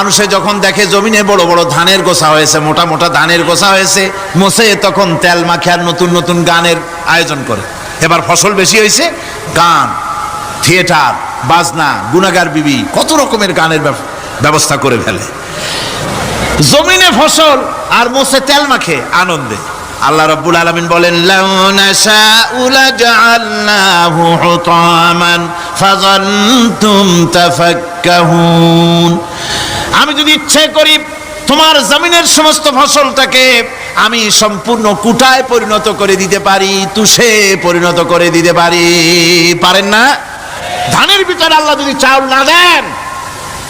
মানুষে যখন দেখে জমিনে বড় বড় ধানের গোছা হয়েছে, মোটা মোটা ধানের গোছা হয়েছে, মোছে তখন তেল মাখে আর নতুন নতুন গানের আয়োজন করে। এবার ফসল বেশি হয়েছে, গান, থিয়েটার, বাজনা, গুনাগার বিবি, কত রকমের গানের ব্যবস্থা করে ফেলে। জমিনে ফসল আর মোছে তেল মাখে আনন্দে। আল্লাহ রাব্বুল আলামিন বলেন, লাউ নাশাউ লাজআলনাহু হুতামান ফাযানতুম তাফাক্কাহুন। আমি যদি ইচ্ছে করি তোমার জমিনের সমস্ত ফসলটাকে আমি সম্পূর্ণ কুটায় পরিণত করে দিতে পারি, তুষে পরিণত করে দিতে পারি। পারেন না? ধানের ভিতরে আল্লাহ যদি চাউল না দেন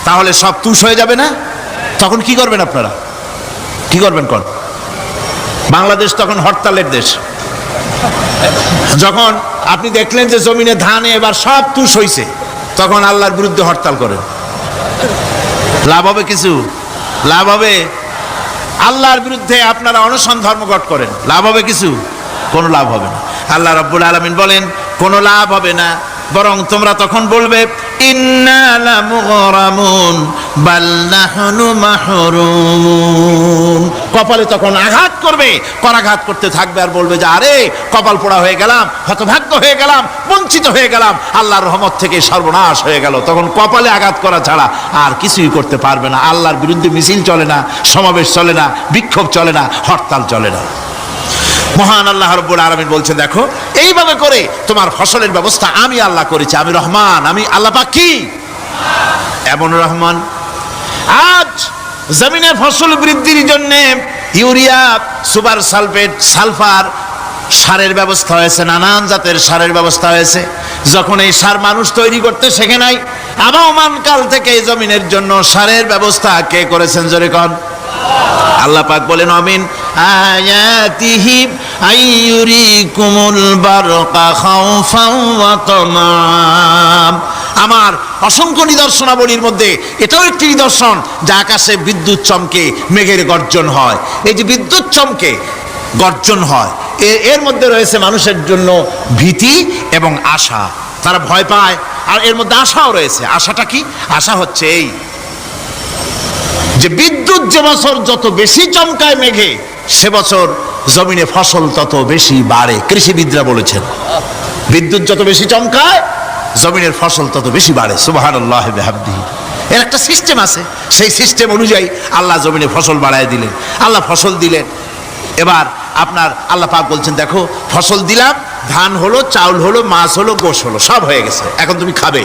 তাহলে সব তুষ হয়ে যাবে না? তখন কি করবেন আপনারা? কি করবেন? কোন বাংলাদেশ তখন হরতালের দেশ। যখন আপনি দেখলেন যে জমিনে ধানে এবার সব তুষ হইছে, তখন আল্লাহর বিরুদ্ধে হরতাল করেন। লাভ হবে কিছু? লাভ হবে? আল্লাহর বিরুদ্ধে আপনারা অনশন ধর্মঘট করেন, লাভ হবে কিছু? কোনো লাভ হবে না। আল্লাহ রাব্বুল আলামিন বলেন কোনো লাভ হবে না, বরং তোমরা তখন বলবে ইন্না লামুগরামুন বাল নাহনু মাহরুমুন। কপালে তখন আঘাত করবে, করাঘাত করতে থাকবে আর বলবে যে আরে কপাল পোড়া হয়ে গেলাম, হতভাগ্য হয়ে গেলাম, বঞ্চিত হয়ে গেলাম, আল্লাহর রহমত থেকে সর্বনাশ হয়ে গেল। তখন কপালে আঘাত করা ছাড়া আর কিছুই করতে পারবে না। আল্লাহর বিরুদ্ধে মিছিল চলে না, সমাবেশ চলে না, বিক্ষোভ চলে না, হরতাল চলে না। মহান আল্লাহ রাব্বুল আলামিন বলছেন দেখো এইভাবে করে তোমার ফসলের ব্যবস্থা আমি আল্লাহ করেছি। আমি রহমান, আমি আল্লাহ পাক কি এমন রহমান। আজ জমিনে ফসল বৃদ্ধির জন্য ইউরিয়া, সুপার সালফেট, সালফার সারের ব্যবস্থা হয়েছে, নানান জাতের সারের ব্যবস্থা হয়েছে। যখন এই সার মানুষ তৈরি করতে শেখে নাই, আবহমান কাল থেকে এই জমিনের জন্য সারের ব্যবস্থা কে করেছেন? জোরে কোন? আল্লাহ পাক বলেন আমিন আয়াতিহি আইয়ুরিকুমুল বারকা খাউফান ওয়া তামাম। আমার অসংখ্য নিদর্শনাবলীর মধ্যে এটাও একটি নিদর্শন যে আকাশে বিদ্যুৎ চমকে মেঘের গর্জন হয়। এই যে বিদ্যুৎ চমকে গর্জন হয়, এর মধ্যে রয়েছে মানুষের জন্য ভীতি এবং আশা। তারা ভয় পায় আর এর মধ্যে আশাও রয়েছে। আশাটা কি? আশা হচ্ছে এই যে বিদ্যুৎ যে বছর যত বেশি চমকায় মেঘে, সে বছর জমিনে ফসল তত বেশি বাড়ে। কৃষিবিদরা বলেছেন বিদ্যুৎ যত বেশি চমকায় জমিনের ফসল তত বেশি বাড়ে। সুবহানাল্লাহি ওয়া বিহামদিহি। এর একটা সিস্টেম আছে, সেই সিস্টেম অনুযায়ী আল্লাহ জমিনে ফসল বাড়ায় দিলেন, আল্লাহ ফসল দিলেন। এবার আপনার আল্লাহ পাক বলছেন দেখো ফসল দিলাম, ধান হলো, চাউল হলো, মাছ হলো, গোশ হলো, সব হয়ে গেছে, এখন তুমি খাবে।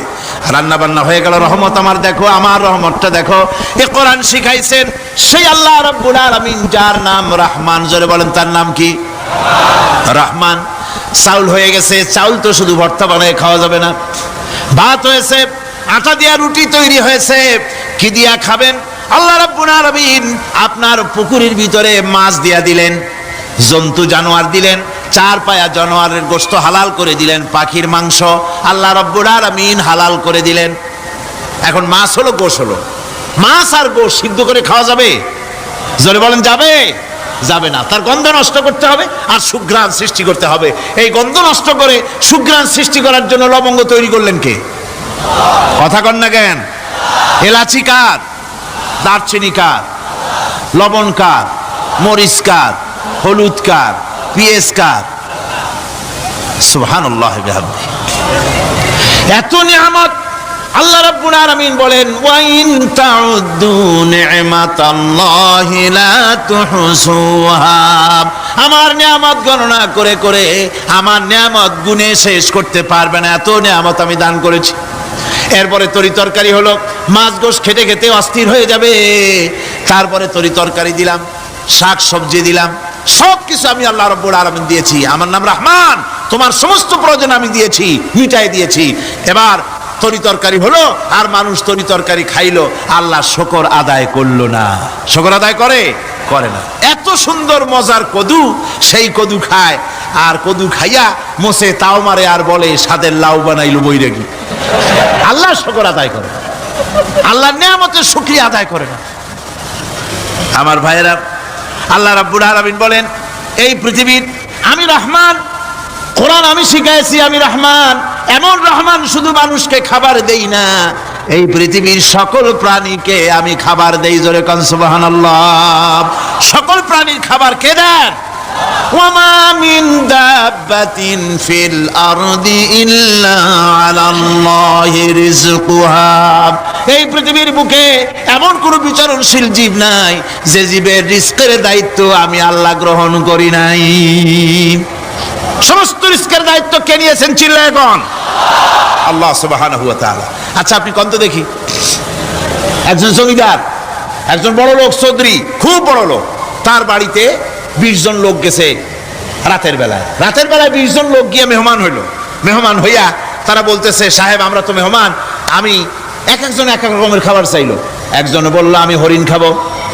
রান্না বান্না হয়ে গেল, রহমত আমার দেখো, আমার রহমতটা দেখো। এ কোরআন শিখাইছেন সেই আল্লাহ রাব্বুল আলামিন যার নাম রহমান। জোরে বলেন তার নাম কি? রহমান। চাউল হয়ে গেছে, চাউল তো শুধু ভর্তা বানায় খাওয়া যাবে না, ভাত হয়েছে, আটা দিয়া রুটি তৈরি হয়েছে, কি দিয়া খাবেন? আল্লাহ রাব্বুল আলামিন আপনার পুকুরের ভিতরে মাছ দিয়া দিলেন, জন্তু জানোয়ার দিলেন, চার পায়া জানোয়ারের গোশত হালাল করে দিলেন, পাখির মাংস আল্লাহ রাব্বুল আলামিন হালাল করে দিলেন। এখন মাছ হলো, গোশ হলো, মাছ আর গোশ সিদ্ধ করে খাওয়া যাবে? জোরে বলেন যাবে? যাবে না। তার গন্ধ নষ্ট করতে হবে আর সুঘ্রাণ সৃষ্টি করতে হবে। এই গন্ধ নষ্ট করে সুঘ্রাণ সৃষ্টি করার জন্য লবঙ্গ তৈরি করলেন কে? কথা কন না কেন? এলাচি কার? দারচিনি কার? লবণ কার? মরিচ কার? হলুদ কার? পেঁয়াজ কার? সুবহানাল্লাহি ওয়া বিহামদিহি। এত নিয়ামত আল্লাহ রাব্বুল আলামিন বলেন ওয়া ইন তাউদ্দু নি'মাতাল্লাহি লা তুহসুহা। আমার নিয়ামত গণনা করে করে আমার নিয়ামত গুণে শেষ করতে পারবে না, এত নিয়ামত আমি দান করেছি। এরপরে তরি তরকারি হলো, মাছ গোশ খেতে খেতে অস্থির হয়ে যাবে, তারপরে তরি তরকারি দিলাম, শাক সবজি দিলাম, সব কিছু আমি আল্লাহ রাব্বুল আলামিন দিয়েছি। আমার নাম রহমান, তোমার সমস্ত প্রয়োজন আমি দিয়েছি, মিটাই দিয়েছি। এবার তরি তরকারি হলো আর মানুষ তরি তরকারি খাইলো, আল্লাহ শুকর আদায় করলো না। শুকর আদায় করে? করে না। এত সুন্দর মজার কদু, সেই কদু খায় আর কদু খাইয়া মোসে তাও মারে আর বলে স্বাদের লাউ বানাইলো বৈরাগী। আল্লাহ শুকর আদায় করে, আল্লাহর নিয়ামতের শুকরিয়া আদায় করে না। আমার ভাইয়েরা, আল্লাহ রাব্বুল আলামিন বলেন এই পৃথিবীর আমি রহমান, কোরআন আমি শিখাইছি আমি রহমান। এমন রহমান শুধু মানুষকে খাবার দেই না, এই পৃথিবীর সকল প্রাণীকে আমি খাবার দেই, জোরে কোন সুবহানাল্লাহ। সকল প্রাণীর খাবার কে দেন? ওয়ামা মিন দাব্বাতিন ফিল আরদি ইল্লা আলাল্লাহি রিজকুহা। এই পৃথিবীর বুকে এমন কোন বিচরণশীল জীব নাই যে জীবের রিজকের দায়িত্ব আমি আল্লাহ গ্রহণ করি নাই। সমস্ত রিজকের দায়িত্ব কে নিয়েছেন? চিল্লায় কোন? আল্লাহ সুবহানাহু ওয়া তাআলা। আচ্ছা আপনি কোন তো দেখি, একজন জমিদার, একজন বড় লোক, চৌধুরী, খুব বড় লোক, তার বাড়িতে 20 জন লোক গেছে রাতের বেলায়। 20 জন লোক গিয়ে মেহমান হইল। মেহমান হইয়া তারা বলতেছে, সাহেব আমরা তো মেহমান, আমি একজন এক এক রকমের খাবার চাইলো। একজনে বললো আমি হরিণ খাবো,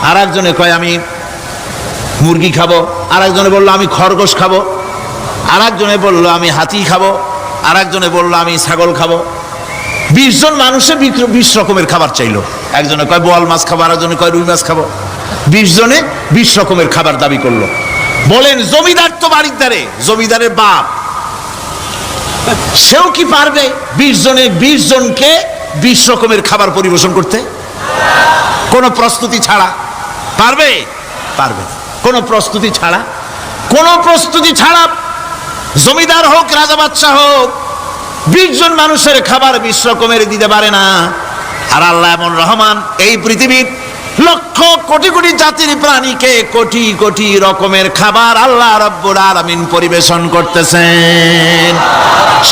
আর একজনে কয় আমি মুরগি খাবো, আর একজনে বললো আমি খরগোশ খাবো, আর একজনে বললো আমি হাতি খাবো, আর একজনে বললো আমি ছাগল খাবো। 20 জন মানুষে 20 রকমের খাবার চাইলো। একজনে কয় বোয়াল মাছ খাবো, আর একজনে কয় রুই মাছ খাবো। 20 জনে 20 রকমের খাবার দাবি করলো। বলেন জমিদার তো বাড়িদারে, জমিদারের বাপ, সেও কি পারবে 20 জনকে 20 রকমের খাবার পরিবেশন করতে? কোনো প্রস্তুতি ছাড়া পারবে? পারবে না। কোনো প্রস্তুতি ছাড়া, কোনো প্রস্তুতি ছাড়া জমিদার হোক, রাজা বাদশাহ হোক, 20 জন মানুষের খাবার 20 রকমের দিতে পারে না। আর আল্লাহ এমন রহমান, এই পৃথিবীর লক্ষ কোটি কোটি জাতির প্রাণীকে কোটি কোটি রকমের খাবার আল্লাহ রাব্বুল আলামিন পরিবেশন করতেছেন।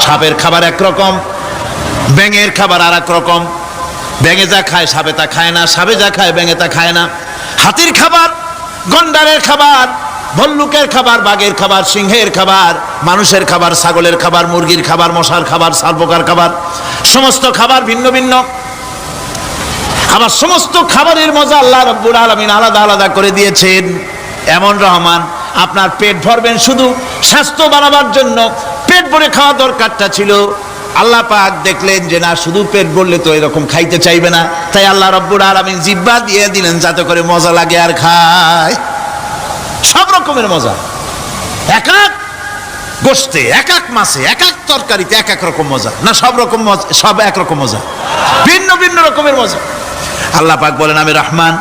সাপের খাবার একরকম, ব্যাঙের খাবার আর এক রকম। ব্যাঙে যা খায় সাপে তা খায় না, সাপে যা খায় ব্যাঙে তা খায় না। হাতির খাবার, গন্ডারের খাবার, ভল্লুকের খাবার, বাঘের খাবার, সিংহের খাবার, মানুষের খাবার, ছাগলের খাবার, মুরগির খাবার, মশার খাবার, সারপোকার খাবার, সমস্ত খাবার ভিন্ন ভিন্ন। আবার সমস্ত খাবারের মজা আল্লাহ রাব্বুল আলামিন আলাদা আলাদা করে দিয়েছেন। এমন রহমান, আপনার পেট ভরবেন শুধু স্বাস্থ্য বাড়াবার জন্য, পেট ভরে খাওয়া দরকারটা ছিল। আল্লাহ পাক দেখলেন যে না, শুধু পেট ভরলে তো এরকম খাইতে চাইবে না, তাই আল্লাহ রাব্বুল আলামিন জিহ্বা দিয়ে দিলেন যাতে করে মজা লাগে আর খায়। সব রকমের মজা, এক এক গোশতে, এক এক মাছে, এক এক তরকারিতে এক এক রকম মজা না, সব রকম সব এক রকম মজা, ভিন্ন ভিন্ন রকমের মজা। আল্লাহ পাক বলেন আমি রহমান,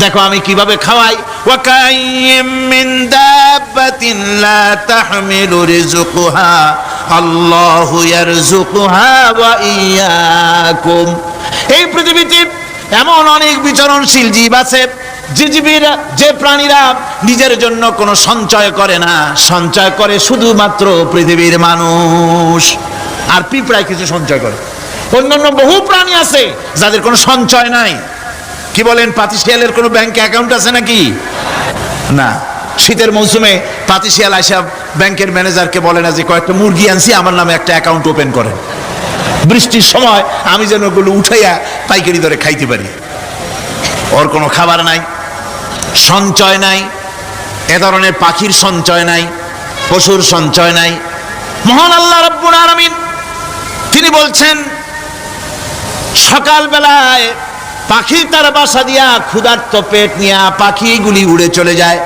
দেখো আমি কিভাবে খাওয়াই। ওয়া কাইয়্যিম মিন দাব্বাতিন লা তাহমিলু রিজকুহা আল্লাহু ইয়ারযুকুহা ওয়া ইয়্যাকুম। এই পৃথিবীতে এমন অনেক বিচরণশীল জীব আছে যে প্রাণীরা নিজের জন্য কোনো সঞ্চয় করে না, সঞ্চয় করে শুধুমাত্র পৃথিবীর মানুষ। আর পিঁপড়ায় কিছু সঞ্চয় করে। অন্যান্য বহু প্রাণী আছে যাদের কোনো সঞ্চয় নাই। কি বলেন, পাতিশিয়ালের কোনো ব্যাংকে অ্যাকাউন্ট আছে নাকি? না। শীতের মৌসুমে পাতিশিয়াল আইসা ব্যাংকের ম্যানেজারকে বলে না যে কয়েকটা মুরগি আনছি, আমার নামে একটা অ্যাকাউন্ট ওপেন করেন, বৃষ্টির সময় আমি যেন ওগুলো উঠাইয়া পাইকারি দরে খাইতে পারি। ওর কোনো খাবার নাই, সঞ্চয় নাই। এ ধরনের পাখির সঞ্চয় নাই, পশুর সঞ্চয় নাই। মহান আল্লাহ রাব্বুল আলামিন তিনি বলছেন, সকাল বেলায় পাখি তার বাসা দিয়া ক্ষুধার্ত পেট নিয়ে পাখিগুলি উড়ে চলে যায়।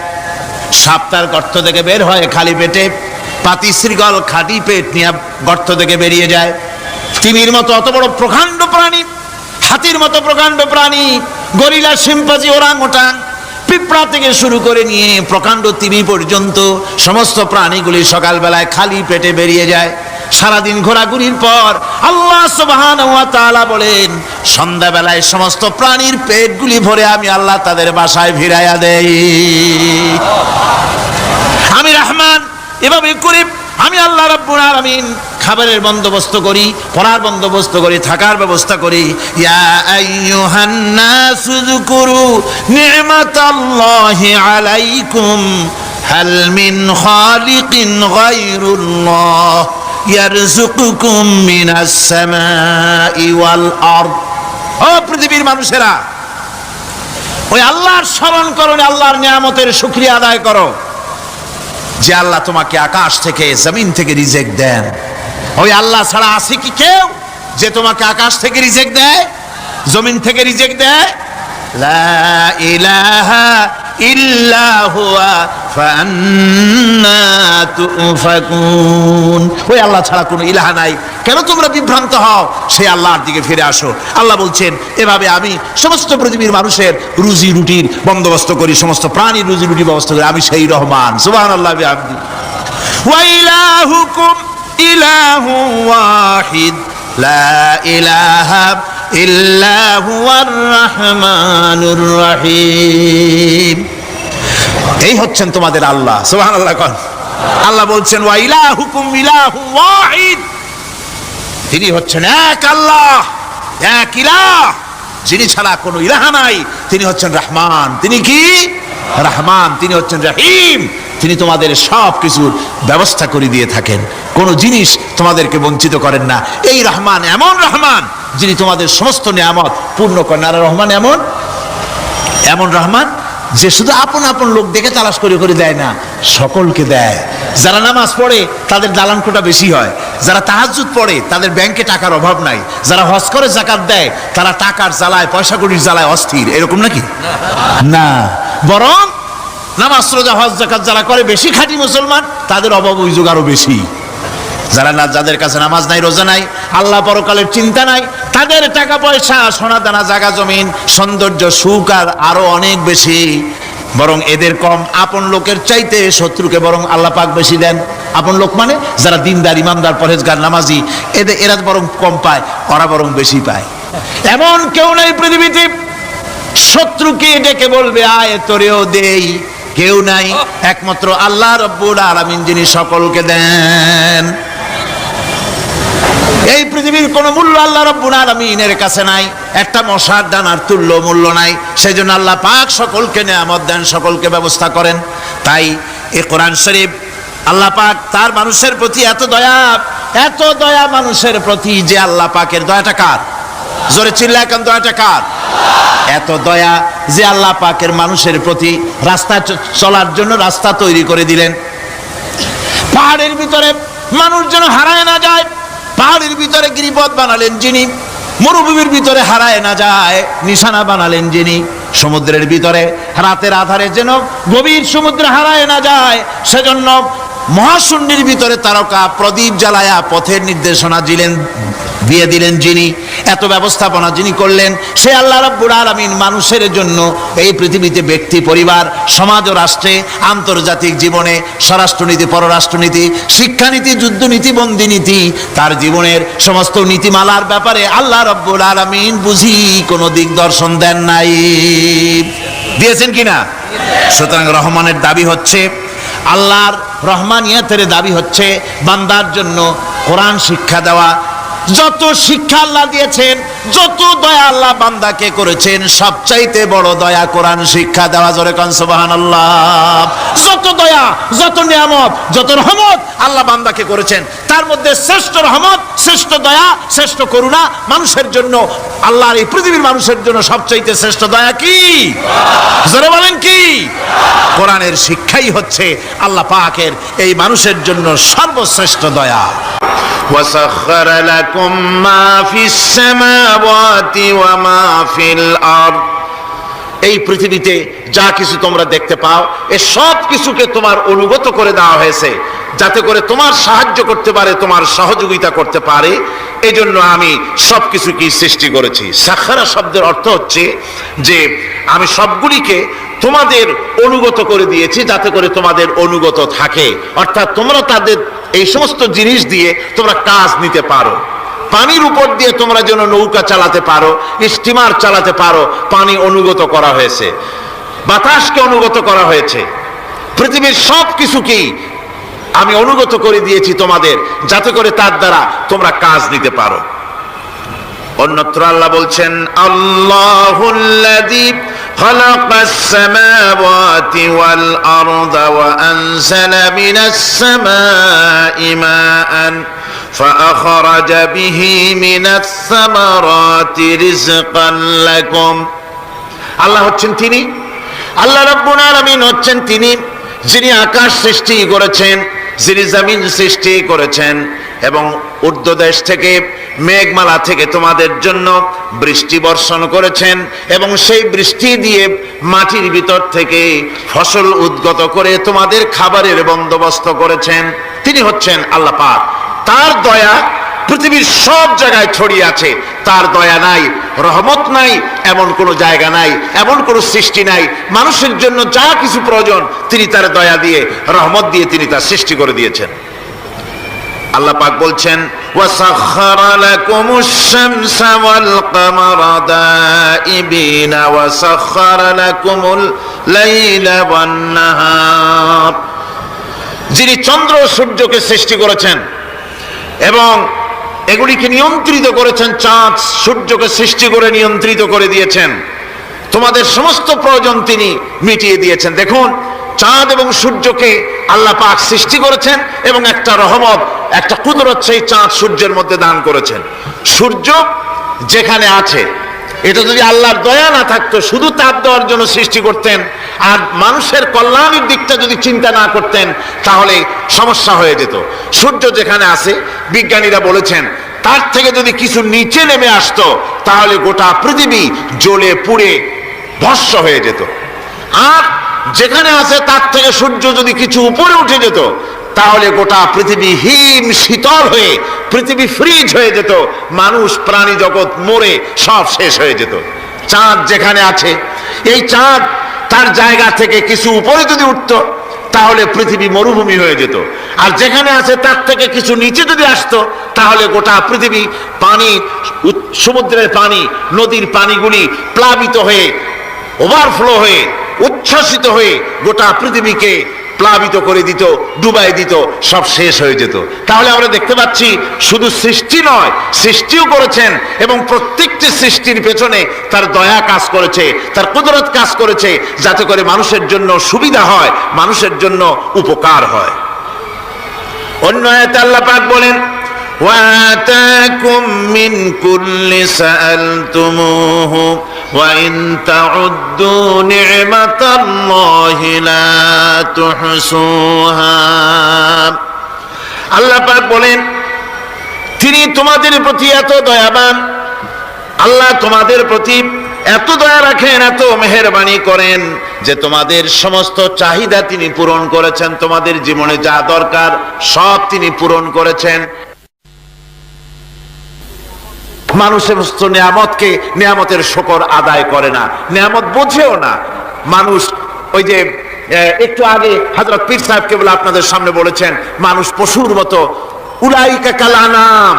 সাপ তার গর্ত থেকে বের হয় খালি পেটে, পাতি শৃগাল খাঁটি পেট নিয়ে গর্ত থেকে বেরিয়ে যায়। তিমির মতো অত বড় প্রকাণ্ড প্রাণী, হাতির মতো প্রকাণ্ড প্রাণী, গরিলা, শিম্পাঞ্জি, ওরাংওটাং, পিঁপড়া থেকে শুরু করে নিয়ে প্রকাণ্ড তিমি পর্যন্ত সমস্ত প্রাণীগুলি সকালবেলায় খালি পেটে বেরিয়ে যায়। সারাদিন ঘোরাঘুরির পর আল্লাহ সুবহানাহু ওয়া তাআলা বলেন, সন্ধ্যাবেলায় সমস্ত প্রাণীর পেটগুলি ভরে আমি আল্লাহ তাদের বাসায় ফিরাইয়া দেই। আমি রহমান, এভাবে করে আমি আল্লাহ রাব্বুল আলামিন খাবারের বন্দোবস্ত করি, পড়ার বন্দোবস্ত করি, থাকার ব্যবস্থা করি। ইয়া আইয়ুহান নাসু যুকুরু নি'মাতাল্লাহি আলাইকুম হাল মিন খালিকিন গায়রুল্লাহ ইয়ারযুকুকুম মিনাস সামাই ওয়াল আরদ। ও পৃথিবীর মানুষেরা, ওই আল্লাহর স্মরণ করো, আল্লাহর নিয়ামতের শুকরিয়া আদায় করো যে আল্লাহ তোমাকে আকাশ থেকে জমিন থেকে রিজিক দেন। ওই আল্লাহ ছাড়া আছে কি কেউ যে তোমাকে আকাশ থেকে রিজিক দেয়, জমিন থেকে রিজিক দেয়? লা ইলাহা ইল্লা হুয়া ফাআন্না তুফাকুন। ওই আল্লাহ ছাড়া কোনো ইলাহা নাই, কেন তোমরা বিভ্রান্ত হও? সেই আল্লাহর দিকে ফিরে আসো। আল্লাহ বলছেন, এভাবে আমি সমস্ত পৃথিবীর মানুষের রুজি রুটির বন্দোবস্ত করি, সমস্ত প্রাণীর রুজি রুটি ব্যবস্থা করি, আমি সেই রহমান। সুবহানাল্লাহ বিহামদি। ওয়া ইলাহুকুম ইলাহু ওয়াহিদ লা ইলাহা ইল্লা হুয়ার রহমানুর রহিম। এই হচ্ছেন তোমাদের আল্লাহ। সুবহানাল্লাহ। আল্লাহ বলছেন ওয়া ইলাহুকুম ইলাহু ওয়াহিদ, তিনি হচ্ছেন এক আল্লাহ, এক ইলাহ, যিনি ছাড়া কোনো ইলাহা নাই। তিনি হচ্ছেন রহমান। তিনি কি? রহমান। তিনি হচ্ছেন রহিম। তিনি তোমাদের সব কিছুর ব্যবস্থা করে দিয়ে থাকেন, কোনো জিনিস তোমাদেরকে বঞ্চিত করেন না। এই রহমান এমন রহমান যিনি তোমাদের সমস্ত নিয়ামত পূর্ণ করেন। আর রহমান এমন রহমান যে শুধু আপন আপন লোক দেখে তালাশ করে করে দেয় না, সকলকে দেয়। যারা নামাজ পড়ে তাদের দালান কোটা বেশি হয়, যারা তাহাজ্জুদ পড়ে তাদের ব্যাংকে টাকার অভাব নাই, যারা হজ করে যাকাত দেয় তারা টাকার জ্বালায়, পয়সা কড়ির জ্বালায় অস্থির। এরকম নাকি? না, বরং নামাজ রোজা হজ যাকাত যারা করে বেশি খাঁটি মুসলমান, তাদের অভাব অভিযোগ আরো বেশি। যাদের কাছে নামাজ নাই, রোজা নাই, আল্লাহ পরকালের চিন্তা নাই, তাদের টাকা পয়সা, সোনা দানা, জায়গা জমিন, সৌন্দর্য, সুখ আর আরো অনেক বেশি। বরং এদের কম। আপন লোকের চাইতে শত্রুকে বরং আল্লাহ পাক বেশি দেন। আপন লোক মানে যারা দিনদার, ইমানদার, পরহেজগার, নামাজি, এরা বরং কম পায়, ওরা বরং বেশি পায়। এমন কেউ নেই পৃথিবীতে শত্রুকে ডেকে বলবে আয় তোরেও দেই, কেউ নাই। একমাত্র আল্লাহ রব্বুল আলামিন যিনি সকলকে দেন। এই পৃথিবীর কোন মূল্য আল্লাহ রব্বুল আলামিনের কাছে নাই, একটা মশার দানার তুল্য মূল্য নাই। সেজন্য আল্লাহ পাক সকলকে নিয়ামত দেন, সকলকে ব্যবস্থা করেন। তাই এই কোরআন শরীফ আল্লাহ পাক তার মানুষের প্রতি এত দয়া মানুষের প্রতি, যে আল্লাহ পাকের দয়াটা কার? জোরে চিল্লায় এখন, দয়াটা কার? এত দয়া যে আল্লাহ পাকের মানুষের প্রতি রাস্তা চলার জন্য রাস্তা তৈরি করে দিলেন। পাহাড়ের ভিতরে মানুষ যেন হারায় না যায়, পাহাড়ের ভিতরে গিরিপথ বানালেন যিনি, মরুভূমির ভিতরে হারায় না যায় নিশানা বানালেন যিনি, সমুদ্রের ভিতরে রাতের আধারে যেন গভীর সমুদ্রে হারায় না যায়, সেজন্য মহাশূন্যের ভিতরে তারকা প্রদীপ জ্বালায়া পথের নির্দেশনা দিয়ে দিলেন যিনি, এত ব্যবস্থাপনা যিনি করলেন, সে আল্লাহ রাব্বুল আলামিন মানুষের জন্য এই পৃথিবীতে ব্যক্তি, পরিবার, সমাজ ও রাষ্ট্রে, আন্তর্জাতিক জীবনে, স্বরাষ্ট্রনীতি, পররাষ্ট্রনীতি, শিক্ষানীতি, যুদ্ধনীতি, বন্দিনীতি, তার জীবনের সমস্ত নীতিমালার ব্যাপারে আল্লাহ রাব্বুল আলামিন বুঝি কোনো দিকদর্শন দেন নাই। দিয়েছেন কিনা? সুতরাং রহমানের দাবি হচ্ছে, আল্লাহর রহমানিয়তের দাবি হচ্ছে বান্দার জন্য কোরআন শিক্ষা দেওয়া। যত শিক্ষা আল্লাহ দিয়েছেন, যত দয়া আল্লাহ বান্দাকে করেছেন, সবচাইতে বড় দয়া কোরআন শিক্ষা দেওয়া। জোরে কোন সুবহানাল্লাহ। যত দয়া, যত নিয়ামত, যত রহমত আল্লাহ বান্দাকে করেছেন, তার মধ্যে শ্রেষ্ঠ রহমত, শ্রেষ্ঠ দয়া, শ্রেষ্ঠ করুণা মানুষের জন্য, আল্লাহর এই পৃথিবীর মানুষের জন্য সবচাইতে শ্রেষ্ঠ দয়া কি? জোরে বলেন কি? কোরআনের শিক্ষাই হচ্ছে আল্লাহ পাকের এই মানুষের জন্য সর্বশ্রেষ্ঠ দয়া। وسخر لكم ما في السماوات وما في الأرض। এই পৃথিবীতে যা কিছু তোমরা দেখতে পাও, এ সব কিছুকে তোমার অনুগত করে দেওয়া হয়েছে, যাতে করে তোমার সাহায্য করতে পারে, তোমার সহযোগিতা করতে পারে। এই জন্য আমি সব কিছুকে সৃষ্টি করেছি। সাখারা শব্দের অর্থ হচ্ছে যে আমি সবগুলিকে তোমাদের অনুগত করে দিয়েছি, যাতে করে তোমাদের অনুগত থাকে, অর্থাৎ তোমরা তাদের এই সমস্ত জিনিস দিয়ে তোমরা কাজ নিতে পারো। পানির উপর দিয়ে তোমরা যেন নৌকা চালাতে পারো, স্টিমার চালাতে পারো, পানি অনুগত করা হয়েছে, বাতাসকে অনুগত করা হয়েছে, পৃথিবীর সব কিছুকেই আমি অনুগত করে দিয়েছি তোমাদের, যাতে করে তার দ্বারা তোমরা কাজ নিতে পারো। অন্যত্র আল্লাহ বলছেন, আল্লাহুল্লাযী খালাকাস সামাওয়াতি ওয়াল আরদা ওয়া আনজালা মিনাস সামাই মাআন ফাআখরাজা বিহি মিনাস সামারাতি রিজকান লাকুম। আল্লাহ হচ্ছেন তিনি, আল্লাহ রাব্বুল আলামিন হচ্ছেন তিনি যিনি আকাশ সৃষ্টি করেছেন, যিনি জমিন সৃষ্টি করেছেন এবং ঊর্ধ্বদেশ থেকে মেঘমালা থেকে তোমাদের জন্য বৃষ্টি বর্ষণ করেছেন এবং সেই বৃষ্টি দিয়ে মাটির ভিতর থেকে ফসল উদ্গত করে তোমাদের খাবারের বন্দোবস্ত করেছেন, তিনি হচ্ছেন আল্লাহ পাক। তার দয়া পৃথিবীর সব জায়গায় ছড়িয়ে আছে। তার দয়া নাই, রহমত নাই, এমন কোনো জায়গা নাই, এমন কোনো সৃষ্টি নাই। মানুষের জন্য যা কিছু প্রয়োজন তিনি তার দয়া দিয়ে, রহমত দিয়ে তিনি তার সৃষ্টি করে দিয়েছেন। আল্লাহ পাক বলছেন, ওয়াসাখখারা লাকুমুশ শামসা ওয়াল কামারা দাইবিনা ওয়াসাখখারা লাকুমুল লাইলা ওয়ান নাহার। যিনি চন্দ্র ও সূর্যকে সৃষ্টি করেছেন এবং এগুলিকে নিয়ন্ত্রিত করেছেন, চাঁদ সূর্যকে সৃষ্টি করে নিয়ন্ত্রিত করে দিয়েছেন, তোমাদের সমস্ত প্রয়োজন তিনি মিটিয়ে দিয়েছেন। দেখুন, চাঁদ এবং সূর্যকে আল্লাহ পাক সৃষ্টি করেছেন এবং একটা রহমত, একটা কুদরত সেই চাঁদ সূর্যের মধ্যে দান করেছেন। সূর্য যেখানে আছে, এটা যদি আল্লাহর দয়া না থাকতো, শুধু তাপ দেওয়ার জন্য সৃষ্টি করতেন আর মানুষের কল্যাণের দিকটা যদি চিন্তা না করতেন, তাহলে সমস্যা হয়ে যেত। সূর্য যেখানে আছে, বিজ্ঞানীরা বলেছেন তার থেকে যদি কিছু নিচে নেমে আসতো, তাহলে গোটা পৃথিবী জ্বলে পুড়ে ভস্ম হয়ে যেত। আর যেখানে আছে তার থেকে সূর্য যদি কিছু উপরে উঠে যেত, তাহলে গোটা পৃথিবী হিম শীতল হয়ে, পৃথিবী ফ্রিজ হয়ে যেত, মানুষ প্রাণী জগৎ মরে সব শেষ হয়ে যেত। চাঁদ যেখানে আছে, এই চাঁদ তার জায়গা থেকে কিছু উপরে যদি উঠতো, তাহলে পৃথিবী মরুভূমি হয়ে যেত। আর যেখানে আছে তার থেকে কিছু নিচে যদি আসতো, তাহলে গোটা পৃথিবী পানি, সমুদ্রের পানি, নদীর পানিগুলি প্লাবিত হয়ে, ওভারফ্লো হয়ে, উচ্ছ্বসিত হয়ে গোটা পৃথিবীকে প্লাবিত করে দিত, ডুবাই দিত, সব শেষ হয়ে যেত। তাহলে আমরা দেখতে পাচ্ছি শুধু সৃষ্টি নয়, সৃষ্টিও করেছেন এবং প্রত্যেকটি সৃষ্টির পেছনে তার দয়া কাজ করেছে, তার কুদরত কাজ করেছে, যাতে করে মানুষের জন্য সুবিধা হয়, মানুষের জন্য উপকার হয়। অন্য আয়াতে আল্লাহ পাক বলেন, وآتاكم من كل سألتموه وإن تعدوا نعمة الله لا تحصوها। আল্লাহ পাক বলেন, তিনি তোমাদের প্রতি এত দয়াবান, আল্লাহ তোমাদের প্রতি এত দয়া রাখেন, এত মেহেরবানি করেন যে তোমাদের সমস্ত চাহিদা তিনি পূরণ করেছেন। তোমাদের জীবনে যা দরকার সব তিনি পূরণ করেছেন। মানুষ সমস্ত নিয়ামতকে, নিয়ামতের শুকর আদায় করে না, নিয়ামত বোঝেও না। মানুষ ওই যে একটু আগে হযরত পীর সাহেব কেবল আপনাদের সামনে বলেছেন, মানুষ পশুর মতো, উলাইকা কাল আনাম,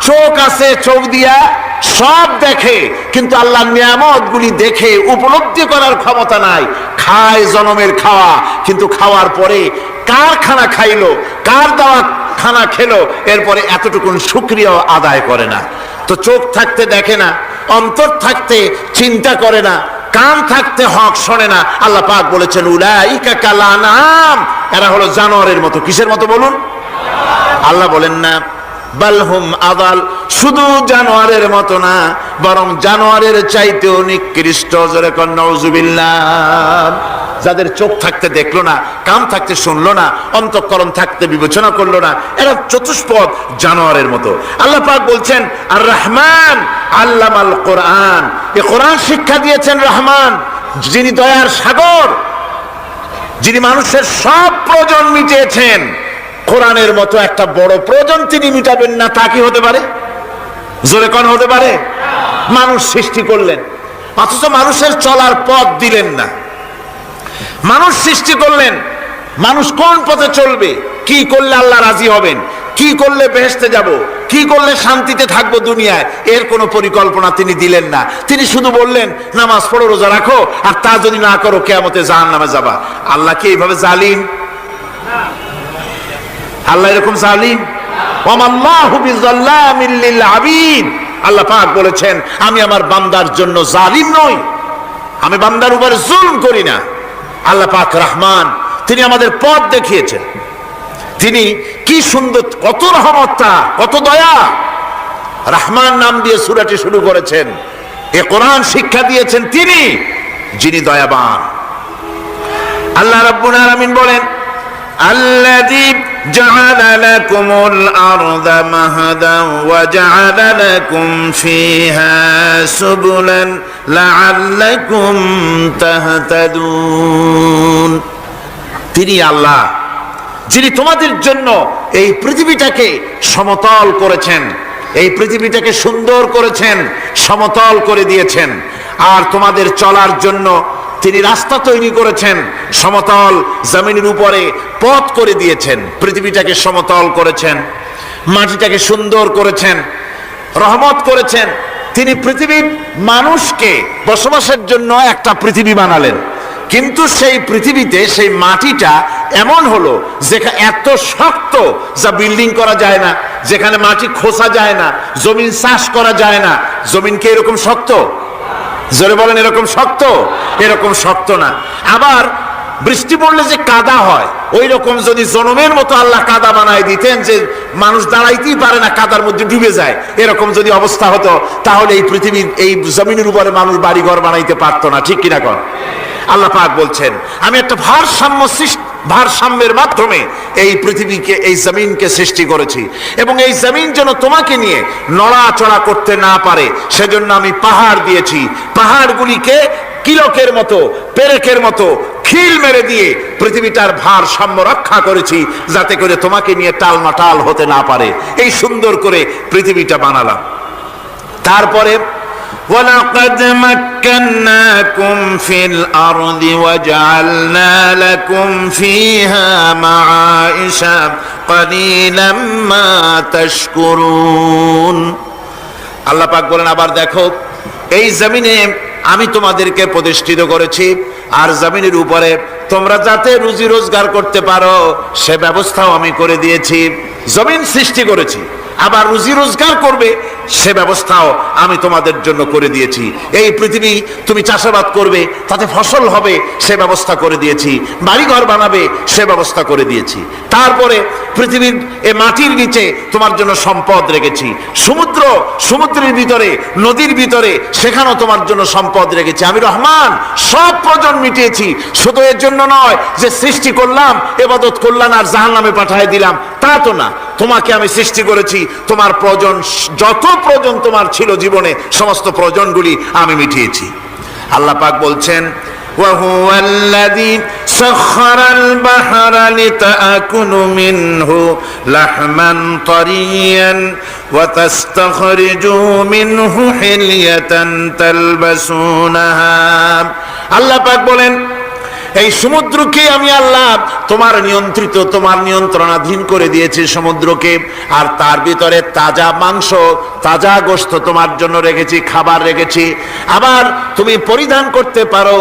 চোখ আছে, চোখ দিয়া সব দেখে, কিন্তু আল্লাহর নিয়ামতগুলি দেখে উপলব্ধি করার ক্ষমতা নাই। খায় জনমের খাওয়া, কিন্তু খাওয়ার পরে কার খানা খাইলো, কার দেওয়া খানা খেলো, এরপরে এতটুকুন শুকরিয়াও আদায় করে না। তো চোখ থাকতে দেখে না, অন্তর থাকতে চিন্তা করে না, কান থাকতে হক শোনে না। আল্লাহ পাক বলেছেন, উলাইকা কাল আনাম, এরা হলো জানোয়ারের মতো। কিসের মতো বলুন? আল্লাহ বলেন না বালহুম আদাল, শুধু জানোয়ারের মতো না, বরং জানোয়ারের চাইতেও নিকৃষ্ট। জোরে কোন নাউজুবিল্লাহ। যাদের চোখ থাকতে দেখলো না, কান থাকতে শুনলো না, অন্তঃকরণ থাকতে বিবেচনা করলো না, এরা চতুষ্পদ জানোয়ারের মতো। আল্লাহ পাক বলছেন, আর রহমান আল্লামাল কোরআন, এ কোরআন শিক্ষা দিয়েছেন রহমান, যিনি দয়ার সাগর, যিনি মানুষের সব প্রয়োজন মিটিয়েছেন। কোরআনের মতো একটা বড় প্রয়োজন তিনি মিটাবেন না, তা কি হতে পারে? জোরে কোন হতে পারে? মানুষ সৃষ্টি করলেন, অথচ মানুষের চলার পথ দিলেন না। মানুষ সৃষ্টি করলেন, মানুষ কোন পথে চলবে, কি করলে আল্লাহ রাজি হবেন, কি করলে বেহেশতে যাব, কি করলে শান্তিতে থাকবো দুনিয়ায়, এর কোনো পরিকল্পনা তিনি দিলেন না। তিনি শুধু বললেন, নামাজ পড়ো, রোজা রাখো, আর তা যদি না করো কিয়ামতে জাহান্নামে যাবা। আল্লাহ কি এইভাবে জালিম? আল্লাহ এরকম জালিম? ওয়ামাল্লাহু বিযাল্লামিল লিল আবিদ। আল্লাহ পাক বলেছেন, আমি আমার বান্দার জন্য জালিম নই, আমি বান্দার উপরে জুলম করি না। আল্লাহ পাক রহমান, তিনি আমাদের পথ দেখিয়েছেন। তিনি কি সুন্দর, কত রহমতটা, কত দয়া। রহমান নাম দিয়ে সূরাটি শুরু করেছেন। এ কোরআন শিক্ষা দিয়েছেন তিনি, যিনি দয়াবান। আল্লাহ রাব্বুল আলামিন বলেন, الذي جعل لكم الأرض مهدا وجعل لكم فيها سبلا لعلكم تهتدون। তিনি আল্লাহ যিনি তোমাদের জন্য এই পৃথিবীটাকে সমতল করেছেন, এই পৃথিবীটাকে সুন্দর করেছেন, সমতল করে দিয়েছেন। আর তোমাদের চলার জন্য তিনি রাস্তা তৈরি করেছেন, সমতল জমিনের উপরে পথ করে দিয়েছেন, পৃথিবীটাকে সমতল করেছেন, মাটিটাকে সুন্দর করেছেন, রহমত করেছেন। তিনি পৃথিবীর মানুষকে বসবাসের জন্য একটা পৃথিবী বানালেন, কিন্তু সেই পৃথিবীতে সেই মাটিটা এমন হলো যেখানে এত শক্ত যা বিল্ডিং করা যায় না, যেখানে মাটি খোসা যায় না, জমিন চাষ করা যায় না। জমিন কি এরকম শক্ত? জোরে বলেন, এরকম শক্ত? এরকম শক্ত না। আবার বৃষ্টি পড়লে যে কাদা হয়, ওই রকম যদি জনমের মতো আল্লাহ কাদা বানায় দিতেন যে মানুষ দাঁড়াইতেই পারে না, কাদার মধ্যে ডুবে যায়, এরকম যদি অবস্থা হতো তাহলে এই পৃথিবীর এই জমিনের উপরে মানুষ বাড়ি ঘর বানাইতে পারতো না। ঠিক কিনা কর? আল্লাহ পাক বলছেন আমি একটা ভারসাম্যের মাধ্যমে এই পৃথিবীকে, এই জমিনকে সৃষ্টি করেছি, এবং এই জমিন যেন তোমাকে নিয়ে নড়াচড়া করতে না পারে সেজন্য আমি পাহাড় দিয়েছি। পাহাড়গুলিকে কিলকের মতো, পেরেকের মতো খিল মেরে দিয়ে পৃথিবীটার ভারসাম্য রক্ষা করেছি, যাতে করে তোমাকে নিয়ে টালমাটাল হতে না পারে। এই সুন্দর করে পৃথিবীটা বানালাম। তারপরে وَلَقَدْ مَكَّنَّاكُمْ فِي الْأَرْضِ وَجَعَلْنَا لَكُمْ فِيهَا مَعَائِشَ قَلِيلًا مَا تَشْكُرُونَ। আল্লাহ পাক বলেন আবার দেখো, এই জমিনে আমি তোমাদেরকে প্রতিষ্ঠিত করেছি, আর জমিনের উপরে তোমরা যাতে রুজি রোজগার করতে পারো সে ব্যবস্থাও আমি করে দিয়েছি। জমিন সৃষ্টি করেছি, আবার রুজি রোজগার করবে সে ব্যবস্থাও আমি তোমাদের জন্য করে দিয়েছি। এই পৃথিবী তুমি চাষাবাদ করবে, তাতে ফসল হবে সে ব্যবস্থা করে দিয়েছি, বাড়িঘর বানাবে সে ব্যবস্থা করে দিয়েছি। তারপরে পৃথিবীর এ মাটির নিচে তোমার জন্য সম্পদ রেখেছি, সমুদ্রের ভিতরে, নদীর ভিতরে, সেখানেও তোমার জন্য সম্পদ রেখেছি। আমি রহমান, সব প্রয়োজন মিটিয়েছি। শুধু এর জন্য নয় যে সৃষ্টি করলাম, ইবাদত করলাম আর জাহান্নামে পাঠিয়ে দিলাম, তা তো না। তোমাকে আমি সৃষ্টি করেছি, তোমার প্রয়োজন, যত প্রয়োজন তোমার ছিল জীবনে, সমস্ত প্রয়োজনগুলি আমি মিটিয়েছি। আল্লাহ পাক বলছেন وَهُوَ الَّذِي سَخَّرَ الْبَحْرَ لِتَأْكُلُوا مِنْهُ لَحْمًا طَرِيًّا وَتَسْتَخْرِجُوا مِنْهُ حِلْيَةً تَلْبَسُونَهَا। আল্লাহ পাক বলেন এই সমুদ্রকে আমি আল্লাহ তোমার নিয়ন্ত্রিত, তোমার নিয়ন্ত্রণাধীন করে দিয়েছি সমুদ্রকে, আর তার ভিতরে তাজা মাংস, তাজা গোশত তোমার জন্য রেখেছি, খাবার রেখেছি। আবার তুমি পরিধান করতে পারো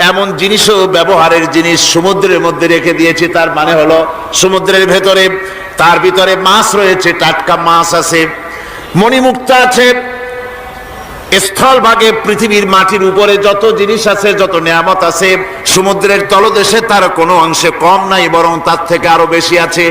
এমন জিনিসও, ব্যবহারের জিনিস সমুদ্রের মধ্যে রেখে দিয়েছি। তার মানে হলো সমুদ্রের ভেতরে, তার ভিতরে মাছ রয়েছে, টাটকা মাছ আছে, মণিমুক্তা আছে। স্থলভাগে পৃথিবীর মাটির উপরে যত জিনিস আছে, যত নিয়ামত আছে, সমুদ্রের তলদেশে তার কোনো অংশে কম নাই, বরং তার থেকে আরো বেশি আছে।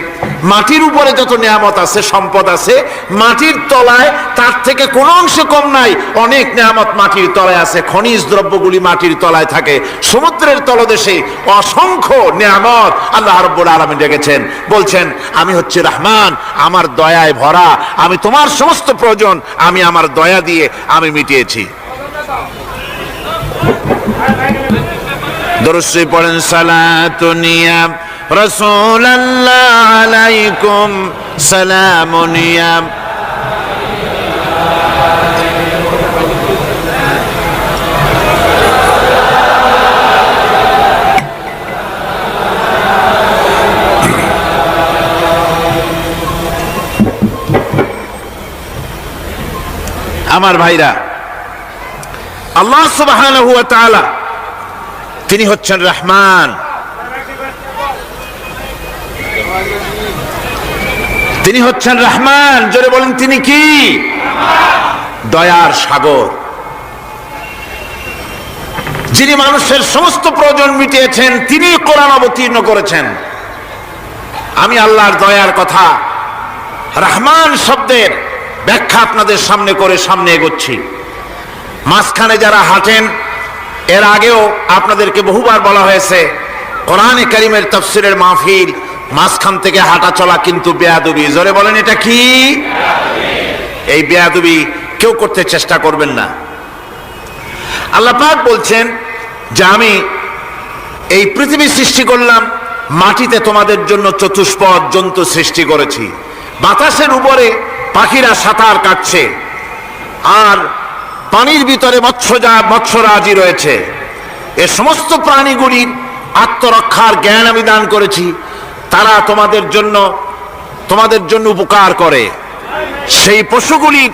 মাটির উপরে যত নিয়ামত আছে, সম্পদ আছে, মাটির তলায় তার থেকে কোনো অংশে কম নাই, অনেক নিয়ামত মাটির তলায় আছে। খনিজ দ্রব্যগুলি মাটির তলায় থাকে। সমুদ্রের তলদেশে অসংখ্য নিয়ামত আল্লাহ রাব্বুল আলামিন রেখেছেন। বলছেন আমি হচ্ছে রহমান, আমার দয়ায় ভরা, আমি তোমার সমস্ত প্রয়োজন আমি আমার দয়া দিয়ে আমি মিটিয়েছি। দরুদ শরীফ পড়েন, সালাতুনিয়া রাসূলুল্লাহ আলাইকুম সালামুনিয়া। আমার ভাইরা, আল্লাহ সুবহানাহু ওয়া তাআলা তিনি হচ্ছেন রহমান, তিনি হচ্ছেন রহমান। জোরে বলেন তিনি কি? দয়ার সাগর, যিনি মানুষের সমস্ত প্রয়োজন মিটিয়েছেন, তিনি কোরআন অবতীর্ণ করেছেন। আমি আল্লাহর দয়ার কথা, রহমান শব্দের ব্যাখ্যা আপনাদের সামনে করে সামনে এগোচ্ছি। মাঝখানে যারা হাঁটেন, এর আগেও আপনাদেরকে বহুবার বলা হয়েছে, কোরআনে কারীমের তাফসীরের মাহফিল, মাঝখান থেকে হাঁটা চলা কিন্তু বেয়াদবি। জোরে বলেন এটা কি? এই বেয়াদবি কেউ করতে চেষ্টা করবেন না। আল্লাহ পাক বলছেন যে আমি এই পৃথিবী সৃষ্টি করলাম, মাটিতে তোমাদের জন্য চতুষ্পদ জন্তু সৃষ্টি করেছি, বাতাসের উপরে পাখিরা সাঁতার কাটছে, আর পানির ভিতরে মৎস্যরাজি রয়েছে। এ সমস্ত প্রাণীগুলির আত্মরক্ষার জ্ঞান আমি দান করেছি, তারা তোমাদের জন্য উপকার করে। সেই পশুগুলির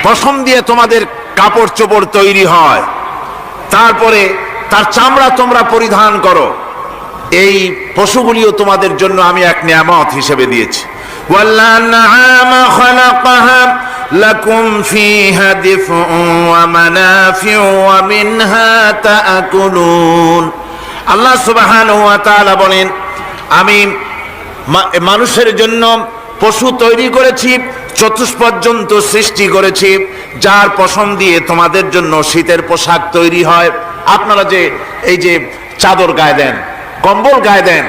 পশম দিয়ে তোমাদের কাপড় চোপড় তৈরি হয়, তারপরে তার চামড়া তোমরা পরিধান করো। এই পশুগুলিও তোমাদের জন্য আমি এক নিয়ামত হিসেবে দিয়েছি। ওয়াল-আনআমা খালাকাহা লাকুম ফীহা দিফউন ওয়া মানাফিউ ওয়া মিনহা তা'কুলুন। আল্লাহ সুবহানাহু ওয়া তাআলা বলেন, আমি মানুষের জন্য পশু তৈরি করেছি, চতুষ্পদ জন্তু সৃষ্টি করেছি, যার পশম দিয়ে তোমাদের জন্য শীতের পোশাক তৈরি হয়। আপনারা যে এই যে চাদর গায়ে দেন, কম্বল গায়ে দেন,